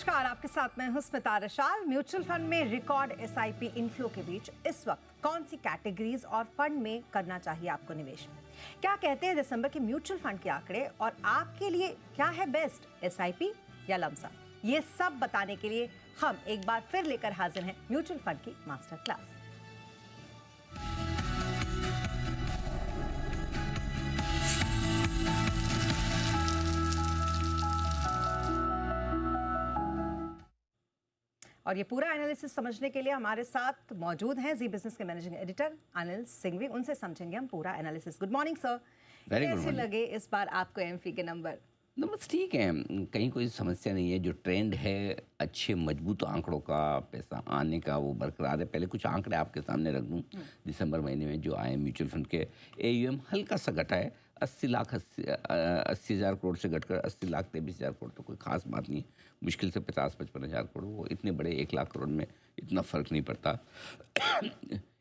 नमस्कार, आपके साथ मैं हूं स्मिता रशाल। म्यूचुअल फंड में रिकॉर्ड एसआईपी इनफ्लो के बीच इस वक्त कौन सी कैटेगरीज और फंड में करना चाहिए आपको निवेश? क्या कहते हैं दिसंबर के म्यूचुअल फंड के आंकड़े और आपके लिए क्या है बेस्ट, एसआईपी या लमसम? ये सब बताने के लिए हम एक बार फिर लेकर हाजिर हैं म्यूचुअल फंड की मास्टर क्लास। और ये पूरा एनालिसिस समझने के लिए हमारे साथ मौजूद हैं जी बिजनेस के मैनेजिंग एडिटर अनिल सिंघवी। उनसे समझेंगे हम पूरा एनालिसिस। Good morning sir. कैसे लगे इस बार आपको एमफी के नंबर? बस ठीक है, कहीं कोई समस्या नहीं है। जो ट्रेंड है अच्छे मजबूत आंकड़ों का पैसा आने का वो बरकरार है। पहले कुछ आंकड़े आपके सामने रख दूं। दिसंबर महीने में जो आए म्यूचुअल फंड के एयूएम हल्का सा घटा है। 80 हज़ार करोड़ से घटकर 80,23,000 करोड़ तो कोई खास बात नहीं। मुश्किल से 50-55 हज़ार करोड़, वो इतने बड़े 1 लाख करोड़ में इतना फ़र्क नहीं पड़ता।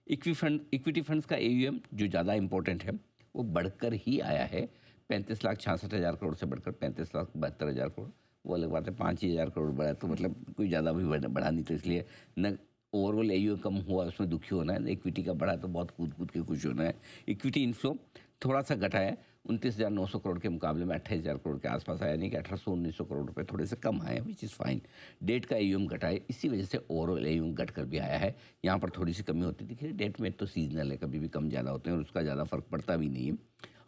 इक्विटी फंड्स का एयूएम जो ज़्यादा इम्पोर्टेंट है वो बढ़कर ही आया है। 35,66,000 करोड़ से बढ़कर 35,72,000 करोड़। वो अलग बात है, 5,000 करोड़ बढ़ा तो मतलब कोई ज़्यादा भी बढ़ा नहीं, तो इसलिए न ओवरऑल एयूएम कम हुआ उसमें दुखी होना है, इक्विटी का बढ़ा तो बहुत कूद के खुश होना है। इक्विटी इनफ्लो थोड़ा सा घटा है, 29,900 करोड़ के मुकाबले में 28,000 करोड़ के आसपास आया, यानी कि 1800-1900 करोड़ रुपए थोड़े से कम आए, विच इज़ फाइन। डेट का एयूएम घटा है, इसी वजह से ओवरऑल एयूएम घट कर भी आया है। यहाँ पर थोड़ी सी कमी होती दिखी। डेट में तो सीजनल है, कभी भी कम ज़्यादा होते हैं और उसका ज़्यादा फर्क पड़ता भी नहीं है।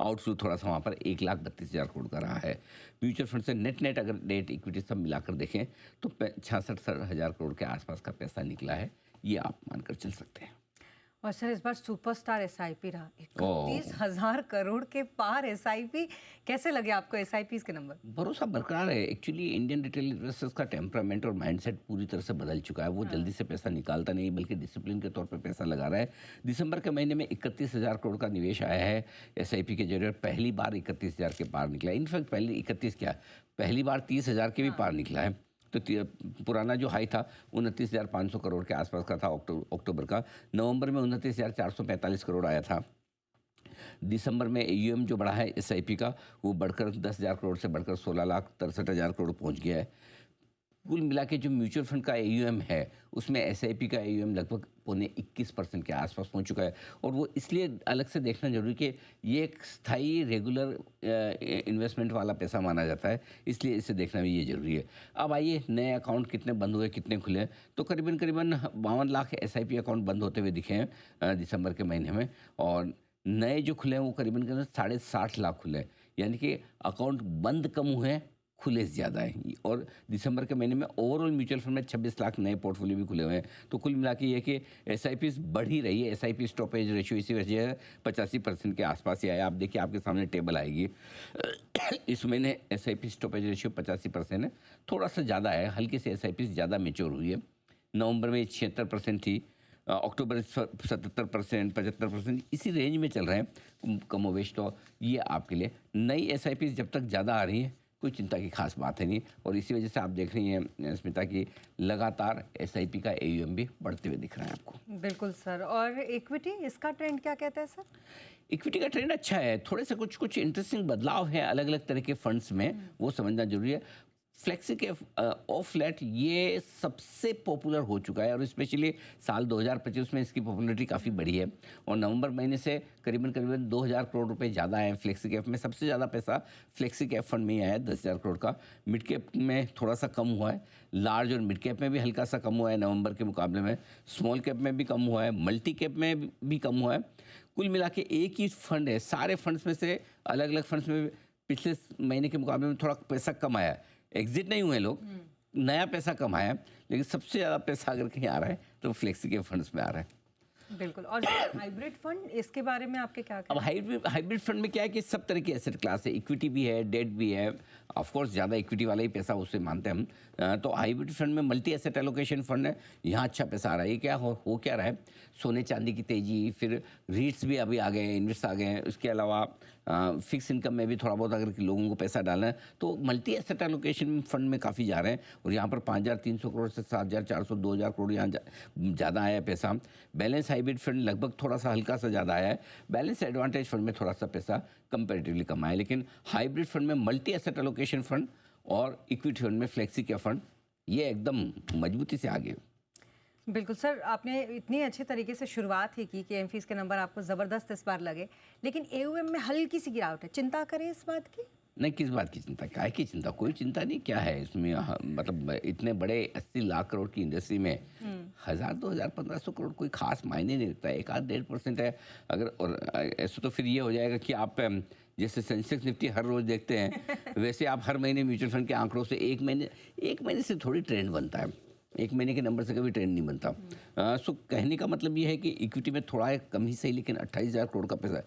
आउटफ्लो थोड़ा सा वहाँ पर 1,32,000 करोड़ का रहा है। म्यूचुअल फंड से नेट अगर डेट इक्विटी सब मिलाकर देखें तो 66,000 करोड़ के आसपास का पैसा निकला है, ये आप मानकर चल सकते हैं। और सर इस बार सुपरस्टार एसआईपी रहा, 31,000 करोड़ के पार एसआईपी। कैसे लगे आपको एसआईपी के नंबर? भरोसा बरकरार है। एक्चुअली इंडियन रिटेल इन्वेस्टर्स का टेम्परामेंट और माइंडसेट पूरी तरह से बदल चुका है। वो जल्दी से पैसा निकालता नहीं, बल्कि डिसिप्लिन के तौर पे पैसा लगा रहा है। दिसंबर के महीने में 31,000 करोड़ का निवेश आया है एसआईपी के जरिए। पहली बार 31,000 के पार निकला। इनफैक्ट पहले 31 क्या, पहली बार 30,000 के भी पार निकला है। तो पुराना जो हाई था 29,500 करोड़ के आसपास का था अक्टूबर का। नवंबर में 29,445 करोड़ आया था। दिसंबर में एयूएम जो बढ़ा है एसआईपी का वो बढ़कर 10,000 करोड़ से बढ़कर 16,63,000 करोड़ पहुंच गया है। कुल मिला के जो म्यूचुअल फंड का एयूएम है उसमें एसआईपी का एयूएम लगभग 21% के आसपास पहुंच चुका है। और वो इसलिए अलग से देखना जरूरी कि ये एक स्थायी रेगुलर इन्वेस्टमेंट वाला पैसा माना जाता है, इसलिए इसे देखना भी ये जरूरी है। अब आइए, नए अकाउंट कितने बंद हुए, कितने खुले? तो करीबन 52 लाख एसआईपी अकाउंट बंद होते हुए दिखे हैं दिसंबर के महीने में। और नए जो खुले हैं वो करीबन 60.5 लाख खुले हैं, यानी कि अकाउंट बंद कम हुए हैं, खुले ज़्यादा हैं। और दिसंबर के महीने में ओवरऑल म्यूचुअल फंड में 26 लाख नए पोर्टफोलियो भी खुले हुए हैं। तो कुल मिला के ये कि एसआईपी बढ़ ही रही है। एसआईपी स्टॉपेज रेशियो इसी वजह से 85% के आसपास ही आया। आप देखिए, आपके सामने टेबल आएगी। इस महीने एसआईपी स्टॉपेज रेशियो 85% है, थोड़ा सा ज़्यादा है। हल्की से एसआईपी ज़्यादा मेच्योर हुई है। नवंबर में 76% थी, अक्टूबर 77%, 75%, इसी रेंज में चल रहे हैं कमोवेश। तो ये आपके लिए नई एसआईपी जब तक ज़्यादा आ रही है कोई चिंता की खास बात है नहीं। और इसी वजह से आप देख रही हैं स्मिता की लगातार एसआईपी का एयूएम भी बढ़ते हुए दिख रहा है आपको। बिल्कुल सर। और इक्विटी, इसका ट्रेंड क्या कहता है सर? इक्विटी का ट्रेंड अच्छा है, थोड़े से कुछ इंटरेस्टिंग बदलाव है अलग अलग तरह के फंड्स में, वो समझना जरूरी है। फ्लेक्सी के ऑफ लेट ये सबसे पॉपुलर हो चुका है और स्पेशली साल 2025 में इसकी पॉपुलैरिटी काफ़ी बढ़ी है। और नवंबर महीने से करीबन 2,000 करोड़ रुपए ज़्यादा आए फ्लेक्सी कैप में। सबसे ज़्यादा पैसा फ्लेक्सी कैप फंड में ही आया है, 10,000 करोड़ का। मिड कैप में थोड़ा सा कम हुआ है, लार्ज और मिड कैप में भी हल्का सा कम हुआ है नवंबर के मुकाबले में। स्मॉल कैप में भी कम हुआ है, मल्टी कैप में भी कम हुआ है। कुल मिला के एक ही फंड है, सारे फंड्स में से अलग अलग फंड्स में पिछले महीने के मुकाबले में थोड़ा पैसा कम आया है। एग्जिट नहीं हुए लोग, नया पैसा कमाया, लेकिन सबसे ज़्यादा पैसा अगर कहीं आ रहा है तो फ्लेक्सी के फंड्स में आ रहा है। बिल्कुल। और हाइब्रिड फंड, इसके बारे में आपके क्या? अब हाइब्रिड फंड में क्या है कि सब तरह की एसेट क्लास है, इक्विटी भी है, डेट भी है। ऑफ कोर्स ज़्यादा इक्विटी वाला ही पैसा उससे मानते हैं हम। तो हाइब्रिड फंड में मल्टी एसेट एलोकेशन फंड है, यहाँ अच्छा पैसा आ रहा है। ये क्या हो क्या रहा है, सोने चांदी की तेजी, फिर रीट्स भी अभी आ गए हैं, इन्वेस्ट आ गए हैं। उसके अलावा फिक्स इनकम में भी थोड़ा बहुत अगर लोगों को पैसा डालना है तो मल्टी एसेट एलोकेशन फंड में काफ़ी जा रहे हैं। और यहाँ पर 5,300 करोड़ से 7,400, 2,000 करोड़ यहाँ ज़्यादा आया है पैसा। बैलेंस हाइब्रिड फंड लगभग थोड़ा सा हल्का सा ज़्यादा आया है। बैलेंस एडवांटेज फंड में थोड़ा सा पैसा कंपैरेटिवली कम आया। लेकिन हाइब्रिड फंड में मल्टी एसेट एलोकेशन फंड और इक्विटी फंड में फ्लेक्सी कैप फंड ये एकदम मजबूती से आगे। बिल्कुल सर, आपने इतनी अच्छे तरीके से शुरुआत ही की कि एमफीस के नंबर आपको ज़बरदस्त इस बार लगे, लेकिन एओएम में हल्की सी गिरावट है। चिंता करें इस बात की? नहीं, किस बात की चिंता, काहे की चिंता, कोई चिंता नहीं। क्या है इसमें, मतलब इतने बड़े 80 लाख करोड़ की इंडस्ट्री में 1000, 2000, 1500 करोड़ कोई खास मायने नहीं रखता है। 1-1.5% है अगर, और ऐसे तो फिर ये हो जाएगा कि आप जैसे सेंसेक्स निफ्टी हर रोज देखते हैं वैसे आप हर महीने म्यूचुअल फंड के आंकड़ों से एक महीने से थोड़ी ट्रेंड बनता है। एक महीने के नंबर से कभी ट्रेंड नहीं बनता। सो कहने का मतलब ये है कि इक्विटी में थोड़ा है, कम ही सही, लेकिन 28,000 करोड़ का पैसा है।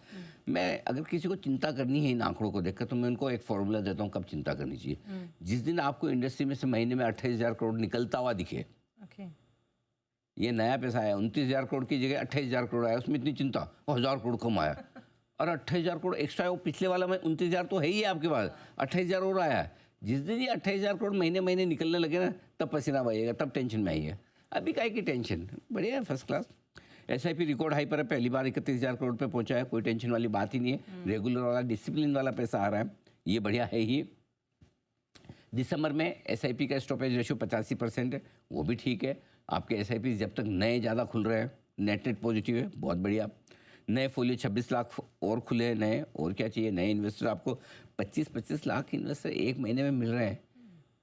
मैं अगर किसी को चिंता करनी है इन आंकड़ों को देखकर, तो मैं उनको एक फॉर्मूला देता हूँ कब चिंता करनी चाहिए। जिस दिन आपको इंडस्ट्री में से महीने में 28,000 करोड़ निकलता हुआ दिखे, ओके। ये नया पैसा आया, 29,000 करोड़ की जगह 28,000 करोड़ आया, उसमें इतनी चिंता, 1,000 करोड़ कम आया, और 28,000 करोड़ एक्स्ट्रा है, वो पिछले वाला में 29,000 तो है ही है आपके पास, 28,000 और आया है। जिस दिन ये 28,000 करोड़ महीने महीने निकलने लगे ना, तब पसीना बहेगा, तब टेंशन में आइए। अभी काहे की टेंशन, बढ़िया है, first class. SIP record high पर है, पहली बार 31,000 करोड़ पे पहुंचा है, कोई टेंशन वाली बात ही नहीं है। रेगुलर वाला डिसिप्लिन वाला पैसा आ रहा है, ये बढ़िया है ही। दिसंबर में एसआईपी का स्टॉपेज रेशियो 85% है, वो भी ठीक है। आपके एसआईपी जब तक नए ज़्यादा खुल रहे हैं, नेट पॉजिटिव है, बहुत बढ़िया। नए फोलियो 26 लाख और खुले हैं नए, और क्या चाहिए। नए इन्वेस्टर आपको 25-25 लाख इन्वेस्टर एक महीने में मिल रहे हैं,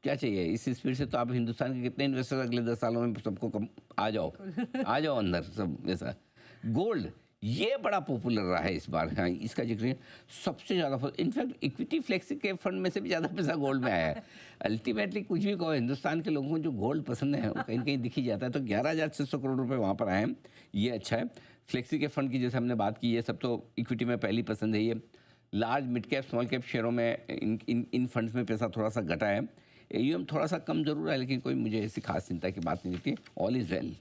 क्या चाहिए। इस स्पीड से तो आप हिंदुस्तान के कितने इन्वेस्टर अगले 10 सालों में सबको आ जाओ अंदर सब वैसा। गोल्ड ये बड़ा पॉपुलर रहा है इस बार, हाँ इसका जिक्र है। सबसे ज़्यादा, इनफैक्ट इक्विटी फ्लेक्सी के फंड में से भी ज़्यादा पैसा गोल्ड में आया है। अल्टीमेटली कुछ भी कहो, हिंदुस्तान के लोगों को जो गोल्ड पसंद है वो कहीं कहीं दिख ही जाता है। तो 11,600 करोड़ रुपए वहाँ पर आए हैं, ये अच्छा है। फ्लेक्सी के फंड की जैसे हमने बात की, ये सब तो इक्विटी में पहली पसंद है। ये large mid cap small cap शेयरों में इन फंड्स में पैसा थोड़ा सा घटा है। एयूएम थोड़ा सा कम जरूर है, लेकिन कोई मुझे ऐसी खास चिंता की बात नहीं लगती, ऑल इज वेल।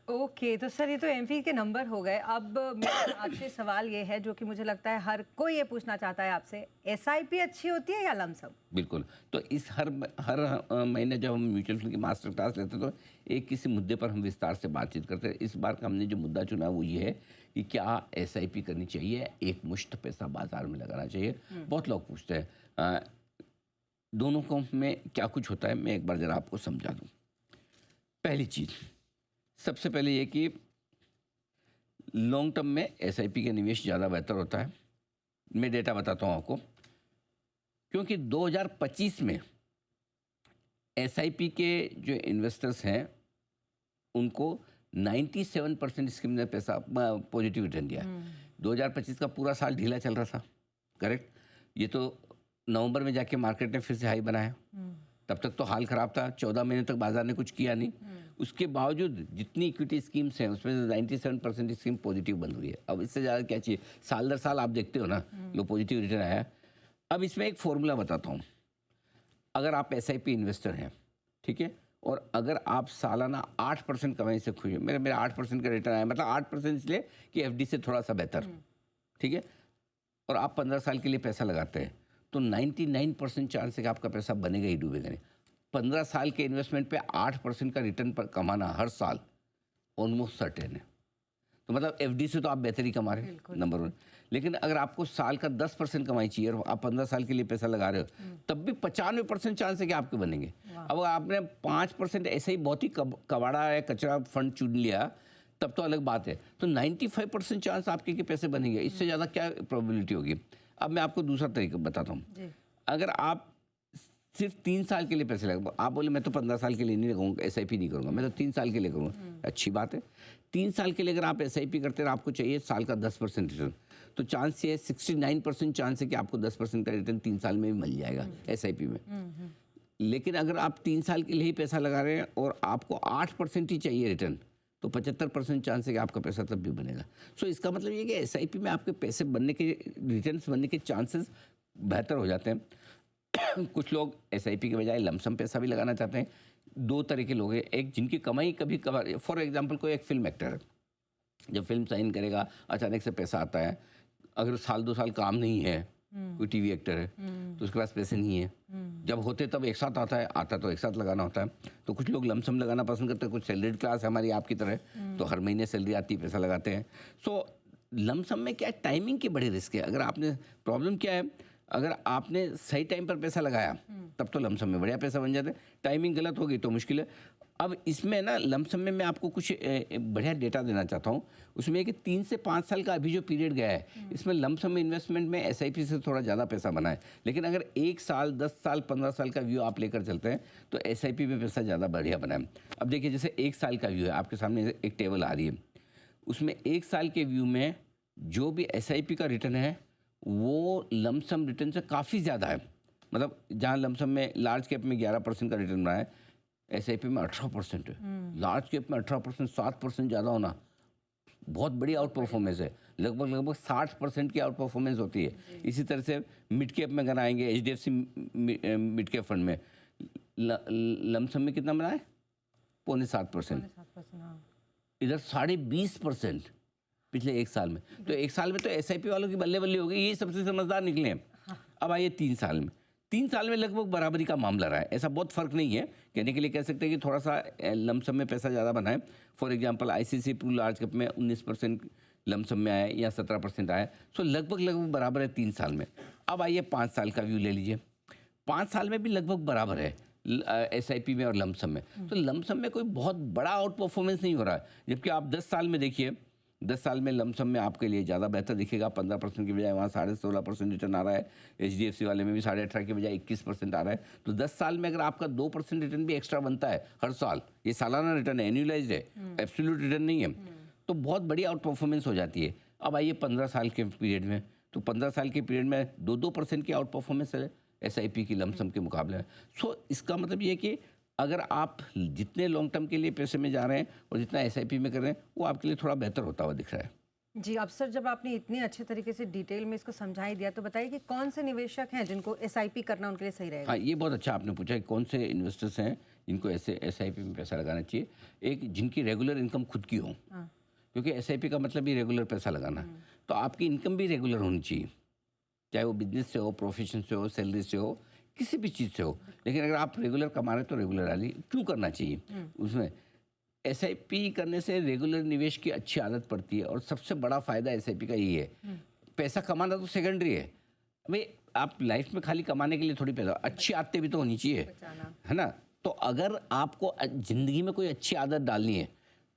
ओके, तो सर ये तो एमफी के नंबर हो गए। अब मेरा आपसे सवाल ये है, जो कि मुझे लगता है हर कोई ये पूछना चाहता है आपसे, एसआईपी अच्छी होती है या लमसम? बिल्कुल। तो इस हर महीने जब हम म्यूचुअल फंड की मास्टर क्लास लेते हैं, तो एक किसी मुद्दे पर हम विस्तार से बातचीत करते हैं। इस बार का हमने जो मुद्दा चुना वो ये है कि क्या एसआईपी करनी चाहिए, एक मुश्त पैसा बाजार में लगाना चाहिए। बहुत लोग पूछते हैं, दोनों को में क्या कुछ होता है, मैं एक बार जरा आपको समझा दूँ। पहली चीज़, सबसे पहले ये कि लॉन्ग टर्म में एसआईपी के निवेश ज़्यादा बेहतर होता है। मैं डेटा बताता हूँ आपको, क्योंकि 2025 में एसआईपी के जो इन्वेस्टर्स हैं उनको 97% स्कीम ने पैसा पॉजिटिव रिटर्न दिया। 2025 का पूरा साल ढीला चल रहा था, करेक्ट। ये तो नवंबर में जाके मार्केट ने फिर से हाई बनाया, तब तक तो हाल ख़राब था। 14 महीने तक बाजार ने कुछ किया नहीं। उसके बावजूद जितनी इक्विटी स्कीम्स हैं उसमें से 97% स्कीम पॉजिटिव बन रही है। अब इससे ज़्यादा क्या चाहिए, साल दर साल आप देखते हो ना लो पॉजिटिव रिटर्न आया है। अब इसमें एक फॉर्मूला बताता हूँ। अगर आप एसआईपी इन्वेस्टर हैं, ठीक है, और अगर आप सालाना 8% कमाई से खुश हैं, मेरा 8% का रिटर्न आया, मतलब 8% इसलिए कि एफडी से थोड़ा सा बेहतर, ठीक है, और आप 15 साल के लिए पैसा लगाते हैं, तो 99% चांस है कि आपका पैसा बनेगा ही, डूबेगा नहीं। 15 साल के इन्वेस्टमेंट पे 8% का रिटर्न पर कमाना हर साल ऑलमोस्ट सर्टेन है। तो मतलब एफडी से तो आप बेहतर ही कमा रहे हैं, नंबर 1। लेकिन अगर आपको साल का 10% कमाई चाहिए और आप 15 साल के लिए पैसा लगा रहे हो, तब भी 95% चांस है कि आपके बनेंगे। अब आपने 5% ऐसे ही बहुत ही कबाड़ा है, कचरा फंड चुन लिया, तब तो अलग बात है। तो 95% चांस आपके के पैसे बनेंगे, इससे ज़्यादा क्या प्रोबेबिलिटी होगी। अब मैं आपको दूसरा तरीका बताता हूँ। अगर आप सिर्फ 3 साल के लिए पैसे लगा, आप बोले मैं तो 15 साल के लिए नहीं लगाऊंगा, एसआईपी नहीं करूंगा, मैं तो 3 साल के लिए करूंगा, अच्छी बात है। 3 साल के लिए अगर आप एसआईपी करते हैं, आपको चाहिए साल का 10% रिटर्न, तो चांस ये है 69% चांस है कि आपको 10% का रिटर्न 3 साल में भी मिल जाएगा एसआईपी में। लेकिन अगर आप 3 साल के लिए ही पैसा लगा रहे हैं और आपको 8% ही चाहिए रिटर्न, तो 75% चांस है कि आपका पैसा तब भी बनेगा। सो इसका मतलब ये कि एसआईपी में आपके पैसे बनने के, रिटर्न्स बनने के चांसेस बेहतर हो जाते हैं। कुछ लोग एसआईपी के बजाय लमसम पैसा भी लगाना चाहते हैं। 2 तरह के लोग हैं, एक जिनकी कमाई कभी कभार, फॉर एग्जांपल कोई एक फिल्म एक्टर है, जब फिल्म साइन करेगा अचानक से पैसा आता है। अगर साल 2 साल काम नहीं है, कोई टीवी एक्टर है, तो उसके पास पैसे नहीं है, जब होते तब एक साथ आता तो एक साथ लगाना होता है। तो कुछ लोग लमसम लगाना पसंद करते हैं, कुछ सैलरीड क्लास है हमारी आपकी तरह, तो हर महीने सैलरी आती है, पैसा लगाते हैं। सो लमसम में क्या है, टाइमिंग की बड़ी रिस्क है। अगर आपने, प्रॉब्लम क्या है, अगर आपने सही टाइम पर पैसा लगाया तब तो लमसम में बढ़िया पैसा बन जाता है, टाइमिंग गलत होगी तो मुश्किल है। अब इसमें ना लमसम में मैं आपको कुछ बढ़िया डेटा देना चाहता हूँ। उसमें कि 3 से 5 साल का अभी जो पीरियड गया है, इसमें लमसम इन्वेस्टमेंट में एसआईपी से थोड़ा ज़्यादा पैसा बना है। लेकिन अगर 1 साल, 10 साल, 15 साल का व्यू आप लेकर चलते हैं तो एसआईपी में पैसा ज़्यादा बढ़िया बना है। अब देखिए, जैसे 1 साल का व्यू है, आपके सामने एक टेबल आ रही है, उसमें 1 साल के व्यू में जो भी एसआईपी का रिटर्न है वो लमसम रिटर्न से काफ़ी ज़्यादा है। मतलब जहाँ लमसम में लार्ज कैप में 11% का रिटर्न रहा है, एसआईपी में 18% है। लार्ज कैप में 18%, 7% ज़्यादा होना बहुत बड़ी आउट परफॉर्मेंस है। लगभग 60% की आउट परफॉर्मेंस होती है। इसी तरह से मिड कैप में अगर आएंगे, एचडीएफसी मिड कैप फंड में लमसम में कितना बना है? 7.25%। इधर 20.5% पिछले 1 साल में। तो 1 साल में तो एसआईपी वालों की बल्ले बल्ले हो गई, ये सबसे समझदार निकले हैं। अब आइए 3 साल में। 3 साल में लगभग बराबरी का मामला रहा है। ऐसा बहुत फर्क नहीं है, कहने के लिए कह सकते हैं कि थोड़ा सा लमसम में पैसा ज़्यादा बना है। For example ICICI Pru large cap में 19% लमसम में आया या 17% आया। सो लगभग बराबर है 3 साल में। अब आइए 5 साल का व्यू ले लीजिए। 5 साल में भी लगभग बराबर है एसआईपी में और लमसम में। तो लमसम में कोई बहुत बड़ा आउट परफॉर्मेंस नहीं हो रहा है। जबकि आप 10 साल में देखिए, 10 साल में लमसम में आपके लिए ज़्यादा बेहतर दिखेगा। 15% की बजाय वहाँ 16.5% रिटर्न आ रहा है। एचडीएफसी वाले में भी 18.5 की बजाय 21% आ रहा है। तो 10 साल में अगर आपका 2% रिटर्न भी एक्स्ट्रा बनता है हर साल, ये सालाना रिटर्न है, एन्युअलाइज्ड है, एब्सोल्यूट रिटर्न नहीं है, तो बहुत बड़ी आउट परफॉर्मेंस हो जाती है। अब आइए 15 साल के पीरियड में, तो 15 साल के पीरियड में 2% की आउट परफॉर्मेंस है एसआईपी की लमसम के मुकाबले में। सो इसका मतलब ये है कि अगर आप जितने लॉन्ग टर्म के लिए पैसे में जा रहे हैं और जितना एसआईपी में कर रहे हैं, वो आपके लिए थोड़ा बेहतर होता हुआ दिख रहा है। जी, अब सर जब आपने इतने अच्छे तरीके से डिटेल में इसको समझा ही दिया, तो बताइए कि कौन से निवेशक हैं जिनको एसआईपी करना उनके लिए सही रहेगा? हाँ, ये बहुत अच्छा आपने पूछा कि कौन से इन्वेस्टर्स हैं जिनको ऐसे एसआईपी में पैसा लगाना चाहिए। एक, जिनकी रेगुलर इनकम खुद की हो, क्योंकि एसआईपी का मतलब ही रेगुलर पैसा लगाना। तो आपकी इनकम भी रेगुलर होनी चाहिए, चाहे वो बिजनेस से हो, प्रोफेशन से हो, सैलरी से हो, किसी भी चीज़ से हो। लेकिन अगर आप रेगुलर कमा रहे हैं तो रेगुलर वाली क्यों करना चाहिए? उसमें एसआईपी करने से रेगुलर निवेश की अच्छी आदत पड़ती है। और सबसे बड़ा फायदा एसआईपी का ये है, पैसा कमाना तो सेकेंडरी है भाई, आप लाइफ में खाली कमाने के लिए थोड़ी पैसा, अच्छी आदतें भी तो होनी चाहिए, है ना? तो अगर आपको जिंदगी में कोई अच्छी आदत डालनी है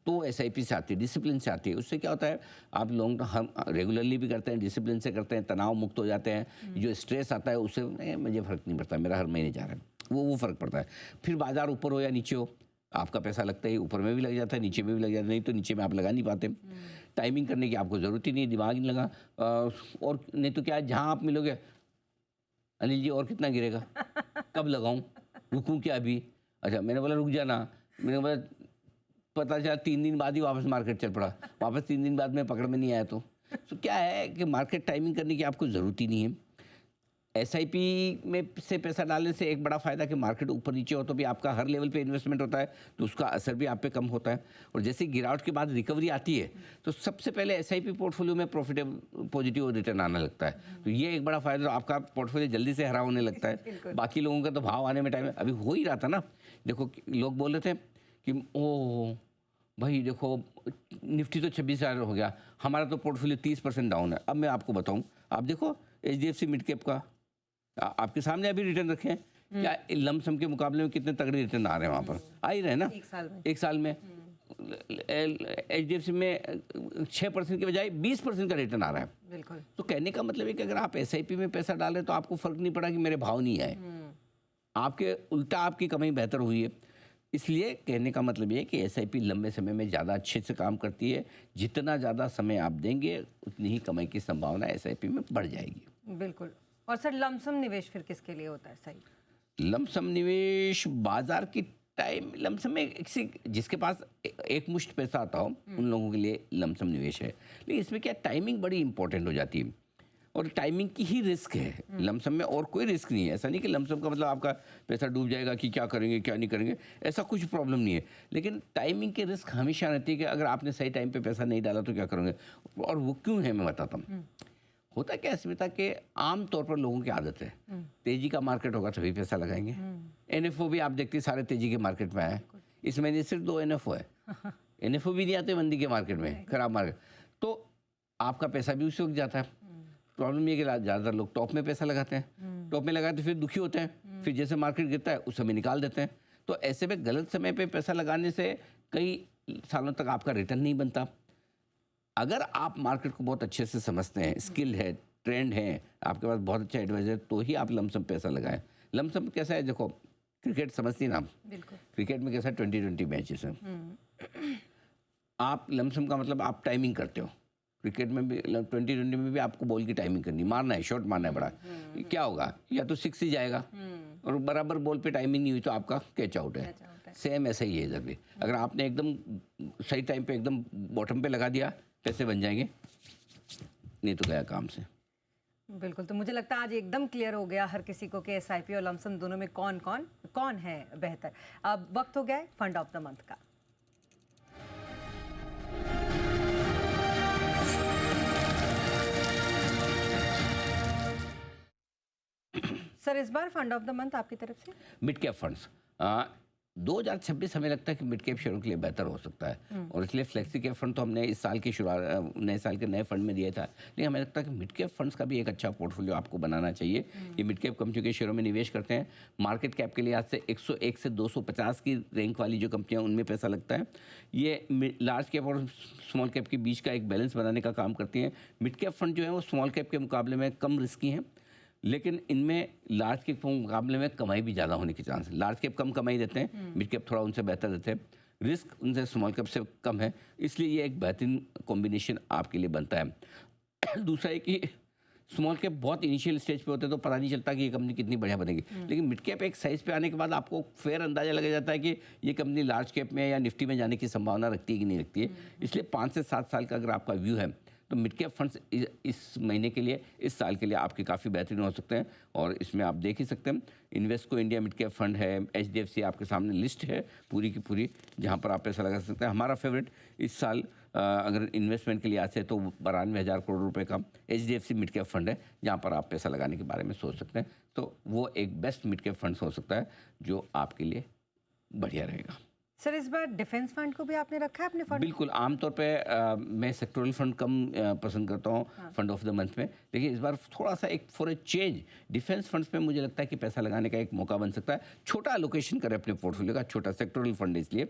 तो एसआईपी से आती है, डिसिप्लिन से आती है। उससे क्या होता है, आप लॉन्ग हम रेगुलरली भी करते हैं, डिसिप्लिन से करते हैं, तनाव मुक्त हो जाते हैं। जो स्ट्रेस आता है उससे मुझे फ़र्क नहीं पड़ता, मेरा हर महीने जा रहा है, वो फ़र्क पड़ता है। फिर बाजार ऊपर हो या नीचे हो, आपका पैसा लगता है, ऊपर में भी लग जाता है, नीचे में भी लग जाता है। नहीं तो नीचे में आप लगा नहीं पाते। टाइमिंग करने की आपको ज़रूरत ही नहीं, दिमाग नहीं लगा। और नहीं तो क्या, जहाँ आप मिलोगे, अनिल जी और कितना गिरेगा, कब लगाऊं, रुकूं क्या अभी? अच्छा, मैंने बोला रुक जाना। मैंने बोला, पता चला 3 दिन बाद ही वापस मार्केट चल पड़ा। वापस 3 दिन बाद में पकड़ में नहीं आया। तो क्या है कि मार्केट टाइमिंग करने की आपको ज़रूरत ही नहीं है। एसआईपी में से पैसा डालने से एक बड़ा फ़ायदा कि मार्केट ऊपर नीचे हो तो भी आपका हर लेवल पे इन्वेस्टमेंट होता है, तो उसका असर भी आप पे कम होता है। और जैसे गिरावट के बाद रिकवरी आती है तो सबसे पहले एसआईपी पोर्टफोलियो में प्रॉफिटेबल पॉजिटिव रिटर्न आने लगता है। तो ये एक बड़ा फ़ायदा, आपका पोर्टफोलियो जल्दी से हरा होने लगता है। बाकी लोगों का तो भाव आने में टाइम है। अभी हो ही रहा था ना, देखो लोग बोल रहे थे कि ओ भाई देखो निफ्टी तो 26,000 हो गया, हमारा तो पोर्टफोलियो 30% डाउन है। अब मैं आपको बताऊं, आप देखो एचडीएफसी मिड कैप का आपके सामने अभी रिटर्न रखे हैं, क्या लमसम के मुकाबले में कितने तगड़े रिटर्न आ रहे हैं? वहाँ पर आ ही रहे ना, 1 साल में एचडीएफसी में 6% के बजाय 20% का रिटर्न आ रहा है। बिल्कुल। तो कहने का मतलब है कि अगर आप एसआईपी में पैसा डालें तो आपको फर्क नहीं पड़ा कि मेरे भाव नहीं आए, आपके उल्टा आपकी कमाई बेहतर हुई है। इसलिए कहने का मतलब ये है कि एसआईपी लंबे समय में ज़्यादा अच्छे से काम करती है। जितना ज़्यादा समय आप देंगे उतनी ही कमाई की संभावना एसआईपी में बढ़ जाएगी। बिल्कुल। और सर लमसम निवेश फिर किसके लिए होता है सही? लमसम निवेश बाजार की टाइम, लमसम में जिसके पास एक मुश्त पैसा आता हो उन लोगों के लिए लमसम निवेश है। लेकिन इसमें क्या, टाइमिंग बड़ी इंपॉर्टेंट हो जाती है और टाइमिंग की ही रिस्क है लमसम में, और कोई रिस्क नहीं है। ऐसा नहीं कि लमसम का मतलब आपका पैसा डूब जाएगा कि क्या करेंगे क्या नहीं करेंगे, ऐसा कुछ प्रॉब्लम नहीं है। लेकिन टाइमिंग की रिस्क हमेशा रहती है कि अगर आपने सही टाइम पे पैसा नहीं डाला तो क्या करोगे। और वो क्यों है मैं बताता हूँ। होता क्या है स्मिता, के आम तौर पर लोगों की आदत है, तेजी का मार्केट होगा तभी पैसा लगाएंगे। एनएफओ भी आप देखते हैं सारे तेजी के मार्केट में आए, इस महीने सिर्फ 2 एनएफओ है। एनएफओ भी नहीं आते मंदी के मार्केट में, खराब मार्केट, तो आपका पैसा भी उसी वक्त जाता है। प्रॉब्लम ये है कि ज़्यादातर लोग टॉप में पैसा लगाते हैं, टॉप में लगाते फिर दुखी होते हैं, फिर जैसे मार्केट गिरता है उस समय निकाल देते हैं। तो ऐसे में गलत समय पे पैसा लगाने से कई सालों तक आपका रिटर्न नहीं बनता। अगर आप मार्केट को बहुत अच्छे से समझते हैं, स्किल है, ट्रेंड है, आपके पास बहुत अच्छा एडवाइजर है, तो ही आप लमसम पैसा लगाएं। लमसम कैसा है, देखो क्रिकेट समझती हैं ना आप, बिल्कुल। क्रिकेट में कैसा 20-20 मैचेस हैं। आप लमसम का मतलब आप टाइमिंग करते हो, क्रिकेट में भी 20-20 में भी आपको बॉल की टाइमिंग करनी, मारना है, शॉट मारना है बड़ा। क्या होगा, या तो 6 ही जाएगा और बराबर बॉल पे टाइमिंग नहीं हुई तो आपका कैच आउट है। सेम ऐसा ही है इधर भी, अगर आपने एकदम सही टाइम पे एकदम बॉटम पे लगा दिया पैसे बन जाएंगे, नहीं तो गया काम से। बिल्कुल, तो मुझे लगता है आज एकदम क्लियर हो गया हर किसी को कि एसआईपी और लमसम दोनों में कौन है बेहतर। अब वक्त हो गया है फंड ऑफ द मंथ का। सर, इस बार फंड ऑफ द मंथ आपकी तरफ से? मिड कैप फंड्स 2026 हमें लगता है कि मिड कैप शेयरों के लिए बेहतर हो सकता है, और इसलिए फ्लेक्सी कैप फंड तो हमने इस साल की शुरुआत नए साल के नए फंड में दिया था, लेकिन हमें लगता है कि मिड कैप फंड्स का भी एक अच्छा पोर्टफोलियो आपको बनाना चाहिए। ये मिड कैप कंपनियों के शेयरों में निवेश करते हैं, मार्केट कैप के लिए आज से 101 से 250 की रैंक वाली जो कंपनियां उनमें पैसा लगता है। ये लार्ज कैप और स्मॉल कैप के बीच का एक बैलेंस बनाने का काम करती हैं। मिड कैप फंड जो है वो स्मॉल कैप के मुकाबले में कम रिस्की हैं, लेकिन इनमें लार्ज कैप के मुकाबले में कमाई भी ज़्यादा होने के चांस है। लार्ज कैप कम कमाई देते हैं, मिड कैप थोड़ा उनसे बेहतर देते हैं, रिस्क उनसे स्मॉल कैप से कम है, इसलिए ये एक बेहतरीन कॉम्बिनेशन आपके लिए बनता है। दूसरा है कि स्मॉल कैप बहुत इनिशियल स्टेज पे होते हैं तो पता नहीं चलता कि ये कंपनी कितनी बढ़िया बनेगी, लेकिन मिड कैप एक साइज पे आने के बाद आपको फेयर अंदाजा लग जाता है कि ये कंपनी लार्ज कैप में या निफ्टी में जाने की संभावना रखती है कि नहीं रखती है। इसलिए 5 से 7 साल का अगर आपका व्यू है तो मिड कैप फंड्स इस महीने के लिए, इस साल के लिए आपके काफ़ी बेहतरीन हो सकते हैं। और इसमें आप देख ही सकते हैं, Invesco India mid cap fund है, HDFC आपके सामने लिस्ट है पूरी की पूरी, जहां पर आप पैसा लगा सकते हैं। हमारा फेवरेट इस साल अगर इन्वेस्टमेंट के लिए आते हैं तो 92,000 करोड़ रुपए का HDFC मिड कैप फंड है, जहां पर आप पैसा लगाने के बारे में सोच सकते हैं। तो वो एक बेस्ट मिड कैप फंड हो सकता है जो आपके लिए बढ़िया रहेगा। सर, इस बार डिफेंस फंड को भी आपने रखा है अपने फंड? बिल्कुल, आमतौर पे मैं सेक्टोरल फंड कम पसंद करता हूँ फंड ऑफ द मंथ में, लेकिन इस बार थोड़ा सा एक for a change defence funds में मुझे लगता है कि पैसा लगाने का एक मौका बन सकता है। छोटा एलोकेशन करें अपने पोर्टफोलियो का, छोटा सेक्टोरल फंड है, इसलिए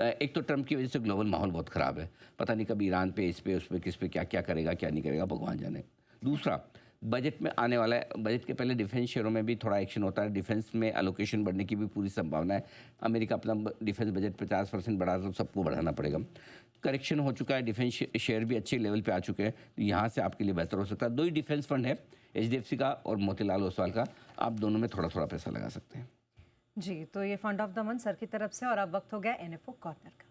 एक तो ट्रम्प की वजह से ग्लोबल माहौल बहुत ख़राब है, पता नहीं कब ईरान पे, इस पे, उस पे, किस पे क्या क्या करेगा क्या नहीं करेगा, भगवान जाने। दूसरा, बजट में आने वाला है, बजट के पहले डिफेंस शेयरों में भी थोड़ा एक्शन होता है, डिफेंस में एलोकेशन बढ़ने की भी पूरी संभावना है। अमेरिका अपना डिफेंस बजट 50% बढ़ा तो सबको बढ़ाना पड़ेगा। करेक्शन हो चुका है, डिफेंस शेयर भी अच्छे लेवल पे आ चुके हैं, तो यहाँ से आपके लिए बेहतर हो सकता है। 2 ही डिफेंस फंड है, HDFC का और मोतीलाल ओसवाल का, आप दोनों में थोड़ा थोड़ा पैसा लगा सकते हैं। जी, तो ये fund of the month sir की तरफ से। और अब वक्त हो गया NFO कॉर्नर का।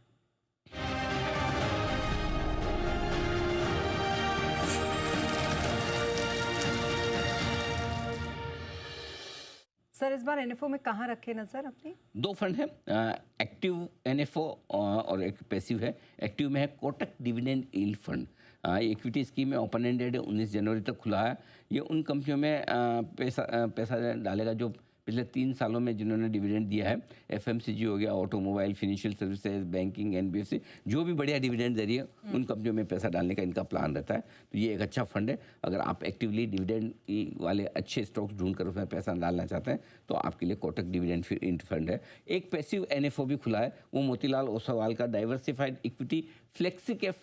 सर, इस बार NFO में कहाँ रखे नजर अपनी? 2 फंड है, एक्टिव NFO और एक पैसिव है। एक्टिव में है Kotak dividend yield fund, equity scheme में ओपन एंडेड है, 19 जनवरी तक खुला है। ये उन कंपनियों में पैसा डालेगा जो पिछले 3 सालों में जिन्होंने डिविडेंड दिया है। FMCG हो गया, automobile, financial services, banking, NBFC, जो भी बढ़िया डिविडेंड दे रही है उन कंपनियों में पैसा डालने का इनका प्लान रहता है। तो ये एक अच्छा फंड है, अगर आप एक्टिवली डिविडेंड वाले अच्छे स्टॉक्स ढूंढकर उसमें पैसा डालना चाहते हैं तो आपके लिए कोटक डिविडेंड फंड है। एक पैसिव NFO भी खुला है, वो मोतीलाल ओसवाल का diversified equity flexi cap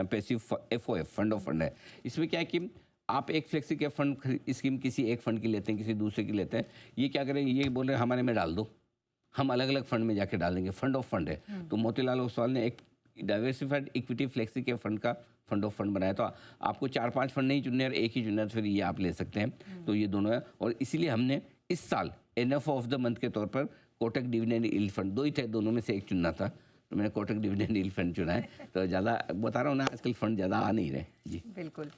passive FOF fund of fund है। इसमें क्या है कि आप एक फ्लेक्सी कैप फंड स्कीम किसी एक फंड की लेते हैं, किसी दूसरे की लेते हैं, ये क्या करेंगे, ये बोल रहे हैं हमारे में डाल दो, हम अलग अलग फंड में जाके डाल देंगे, फंड ऑफ फंड है। तो मोतीलाल ओसवाल ने एक diversified equity flexi cap fund का फंड ऑफ फंड बनाया, तो आपको 4-5 फंड नहीं चुनने और एक ही चुनना, फिर ये आप ले सकते हैं। तो ये दोनों है, और इसीलिए हमने इस साल NFO ऑफ द मंथ के तौर पर कोटक डिविडेंड यील्ड फंड, 2 ही थे, दोनों में से एक चुनना था, तो मैंने कोटक डिविडेंड यील्ड फंड चुना है। तो ज़्यादा बता रहा हूँ ना, आजकल फंड ज़्यादा आ नहीं रहे जी। बिल्कुल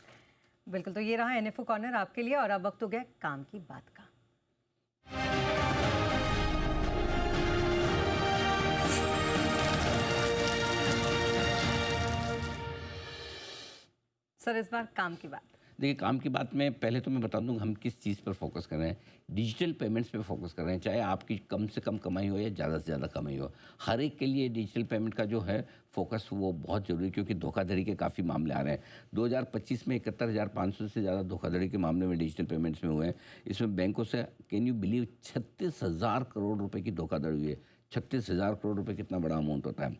बिल्कुल, तो ये रहा NFO कॉर्नर आपके लिए। और अब वक्त हो गया काम की बात का। सर, इस बार काम की बात। देखिए, काम की बात में पहले तो मैं बता दूँ हम किस चीज़ पर फोकस कर रहे हैं। डिजिटल पेमेंट्स पे फोकस कर रहे हैं, चाहे आपकी कम से कम कमाई हो या ज़्यादा से ज़्यादा कमाई हो। हर एक के लिए डिजिटल पेमेंट का जो है फोकस वो बहुत ज़रूरी है, क्योंकि धोखाधड़ी के काफ़ी मामले आ रहे हैं। 2025 में 71,500 से ज़्यादा धोखाधड़ी के मामले में डिजिटल पेमेंट्स में हुए हैं। इसमें बैंकों से कैन यू बिलीव 36,000 करोड़ रुपए की धोखाधड़ी हुई है। 36,000 करोड़ रुपए कितना बड़ा अमाउंट होता है।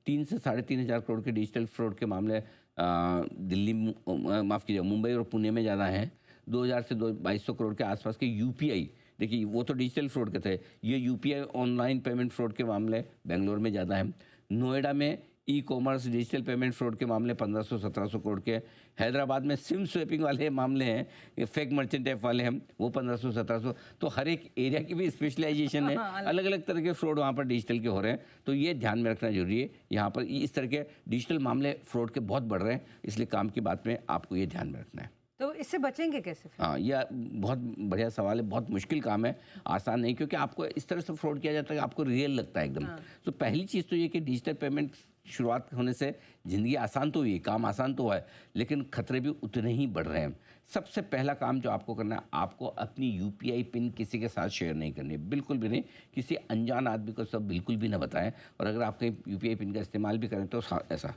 3 से 3,500 करोड़ के डिजिटल फ्रॉड के मामले दिल्ली, माफ़ कीजिए, मुंबई और पुणे में ज़्यादा हैं। 2,000 से 2,200 करोड़ के आसपास के यूपीआई, देखिए वो तो डिजिटल फ्रॉड के थे, ये यूपीआई ऑनलाइन पेमेंट फ्रॉड के मामले बेंगलोर में ज़्यादा हैं। नोएडा में e commerce digital payment fraud के मामले 1,500-1,700 करोड़ के। हैदराबाद में सिम स्वैपिंग वाले मामले हैं, ये फेक मर्चेंट ऐप वाले हैं, वो 1,500-1,700। तो हर एक एरिया की भी स्पेशलाइजेशन है, अलग अलग तरह के फ्रॉड वहाँ पर डिजिटल के हो रहे हैं। तो ये ध्यान में रखना जरूरी है। यहाँ पर इस तरह के डिजिटल मामले फ्रॉड के बहुत बढ़ रहे हैं, इसलिए काम की बात में आपको ये ध्यान में रखना है। तो इससे बचेंगे कैसे फिर? हाँ, यह बहुत बढ़िया सवाल है, बहुत मुश्किल काम है, आसान नहीं, क्योंकि आपको इस तरह से फ्रॉड किया जाता है कि आपको रियल लगता है एकदम। तो पहली चीज़ तो ये कि डिजिटल पेमेंट शुरुआत होने से ज़िंदगी आसान तो हुई है, काम आसान तो हुआ है, लेकिन खतरे भी उतने ही बढ़ रहे हैं। सबसे पहला काम जो आपको करना है, आपको अपनी यूपीआई पिन किसी के साथ शेयर नहीं करनी है, बिल्कुल भी नहीं। किसी अनजान आदमी को सब बिल्कुल भी ना बताएं, और अगर आप कहीं यूपीआई पिन का इस्तेमाल भी करें तो ऐसा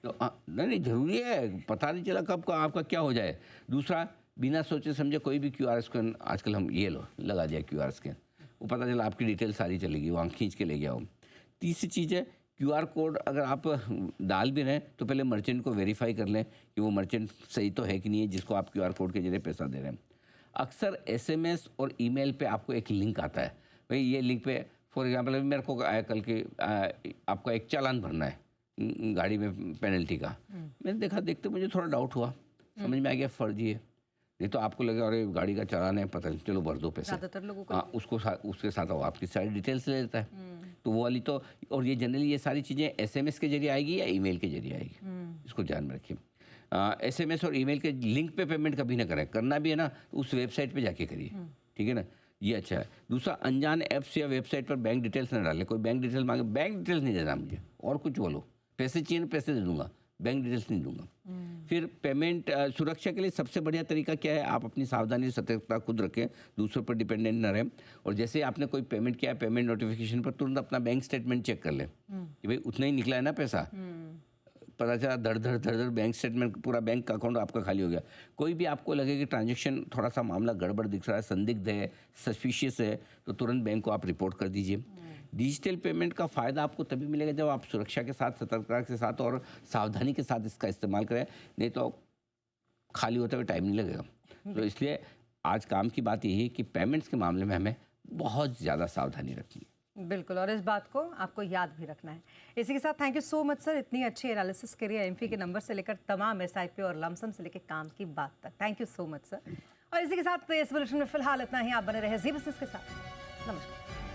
तो नहीं, ज़रूरी है, पता नहीं चला कब आपका क्या हो जाए। दूसरा, बिना सोचे समझे कोई भी क्यूआर स्कैन, आजकल हम ये लगा दिया क्यूआर स्कैन, वो पता चला आपकी डिटेल सारी चलेगी, वहाँ खींच के ले गया हो। तीसरी चीज़ है, क्यूआर कोड अगर आप डाल भी रहे हैं तो पहले मर्चेंट को वेरीफाई कर लें कि वो मर्चेंट सही तो है कि नहीं है जिसको आप क्यूआर कोड के जरिए पैसा दे रहे हैं। अक्सर एसएमएस और ईमेल पे आपको एक लिंक आता है, भाई ये लिंक पे, फॉर एग्जांपल अभी मेरे को आया कल के, आपका एक चालान भरना है गाड़ी में पेनल्टी का। मैंने देखते मुझे थोड़ा डाउट हुआ, समझ में आ गया फर्जी है। नहीं तो आपको लगे अरे गाड़ी का चालान है, पता नहीं, चलो भर दो पैसे। ज़्यादातर लोगों को हाँ, उसके साथ वो आपकी सारी डिटेल्स ले लेता है। तो वो वाली तो, और ये जनरली ये सारी चीज़ें एसएमएस के जरिए आएगी या ईमेल के जरिए आएगी, इसको ध्यान में रखिए। एसएमएस और ईमेल के लिंक पे पेमेंट कभी ना करें, करना भी है ना तो उस वेबसाइट पे जाके करिए, ठीक है ना, ये अच्छा है। दूसरा, अनजान ऐप्स या वेबसाइट पर बैंक डिटेल्स ना डालें। कोई बैंक डिटेल्स मांगे, बैंक डिटेल्स नहीं देना मुझे, और कुछ बोलो, पैसे चाहिए ना पैसे दे दूंगा, बैंक डिटेल्स नहीं दूंगा। फिर पेमेंट सुरक्षा के लिए सबसे बढ़िया तरीका क्या है, आप अपनी सावधानी सतर्कता खुद रखें, दूसरों पर डिपेंडेंट ना रहें। और जैसे आपने कोई पेमेंट किया है, पेमेंट नोटिफिकेशन पर तुरंत अपना बैंक स्टेटमेंट चेक कर लें कि भाई उतना ही निकला है ना पैसा। पता चला धड़ धड़ बैंक स्टेटमेंट, पूरा बैंक का अकाउंट आपका खाली हो गया। कोई भी आपको लगे कि ट्रांजैक्शन थोड़ा सा मामला गड़बड़ दिख रहा है, संदिग्ध है, सस्पिशियस है, तो तुरंत बैंक को आप रिपोर्ट कर दीजिए। डिजिटल पेमेंट का फ़ायदा आपको तभी मिलेगा जब आप सुरक्षा के साथ, सतर्कता के साथ और सावधानी के साथ इसका इस्तेमाल करें, नहीं तो खाली होते हुए टाइम नहीं लगेगा। तो इसलिए आज काम की बात यही है कि पेमेंट्स के मामले में हमें बहुत ज़्यादा सावधानी रखनी है। बिल्कुल, और इस बात को आपको याद भी रखना है। इसी के साथ thank you so much sir, इतनी अच्छी एनालिसिस करिए एमपी के नंबर से लेकर तमाम एसआईपी और लमसम से लेकर काम की बात तक। Thank you so much sir. और इसी के साथ इस बुलेटिन में फिलहाल इतना ही। आप बने रहे जी बिजनेस के साथ। नमस्कार।